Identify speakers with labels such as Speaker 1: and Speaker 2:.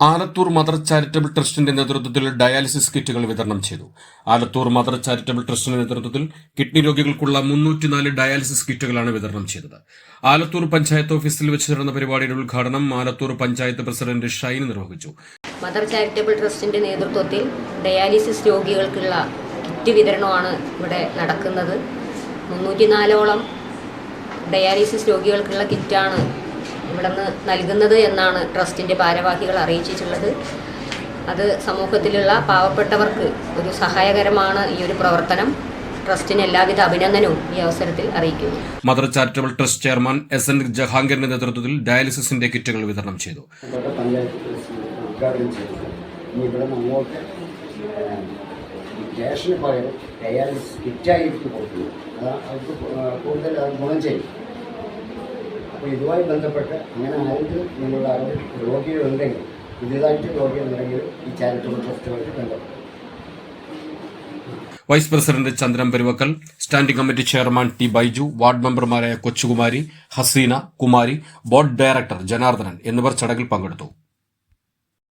Speaker 1: Alathur mother charitable ട്രസ്റ്റിന്റെ നേതൃത്വത്തിൽ dialysis കിറ്റുകൾ വിതരണം ചെയ്തു. ആലത്തൂർ മദർ ചാരിറ്റബിൾ ട്രസ്റ്റിന്റെ നേതൃത്വത്തിൽ കിഡ്നി രോഗികൾക്കുള്ള 304 ഡയാലിസിസ് കിറ്റുകളാണ് വിതരണം ചെയ്തത്. ആലത്തൂർ പഞ്ചായത്ത് ഓഫീസിൽ വെച്ച് നടന്ന പരിപാടിയുടെ ഉദ്ഘാടനം ആലത്തൂർ പഞ്ചായത്ത് പ്രസിഡന്റ് ഷൈൻ നിർവഹിച്ചു.
Speaker 2: മദർ ചാരിറ്റബിൾ ട്രസ്റ്റിന്റെ നേതൃത്വത്തിൽ ഡയാലിസിസ് രോഗികൾക്കുള്ള കിറ്റ് വിതരണമാണ് ഇവിടെ നടക്കുന്നത്. 304ഓളം ഡയാലിസിസ് രോഗികൾക്കുള്ള കിറ്റാണ് ഇവിടെ നിന്ന് നൽകുന്നത് എന്നാണ് ട്രസ്റ്റിൻ്റെ ഭാരവാഹികൾ അറിയിച്ചിട്ടുള്ളത്. അത് സമൂഹത്തിലുള്ള പാവപ്പെട്ടവർക്ക് ഒരു സഹായകരമാണ് ഈ ഒരു പ്രവർത്തനം. ട്രസ്റ്റിന് എല്ലാവിധ അഭിനന്ദനവും ഈ അവസരത്തിൽ അറിയിക്കുന്നു.
Speaker 1: Mother charitable trust chairman S N ജഹാംഗീറിന്റെ നേതൃത്വത്തിൽ ഡയാലിസിസിന്റെ കിറ്റുകൾ വിതരണം ചെയ്തു.
Speaker 3: ക്യാഷിന് പകരം ഡയാലിസിസ് കിറ്റായിട്ട് കൊടുക്കുന്നു. അവർക്ക് കൂടുതൽ ഗുണം ചെയ്യും. അപ്പോൾ ഇതുമായി ബന്ധപ്പെട്ട് അങ്ങനെ ആരെങ്കിലും നിങ്ങളുടെ രോഗികളുണ്ടെങ്കിൽ, പുതിയതായിട്ട് രോഗികളുണ്ടെങ്കിൽ ഈ ചാരിറ്റബിൾ ട്രസ്റ്റുമായിട്ട് ബന്ധപ്പെടും.
Speaker 1: Vice president Chandran Peruvakkal, standing committee chairman T Baiju, ward മെമ്പർമാരായ കൊച്ചുകുമാരി, ഹസീന, കുമാരി, ബോർഡ് ഡയറക്ടർ ജനാർദ്ദനൻ എന്നിവർ ചടങ്ങിൽ പങ്കെടുത്തു.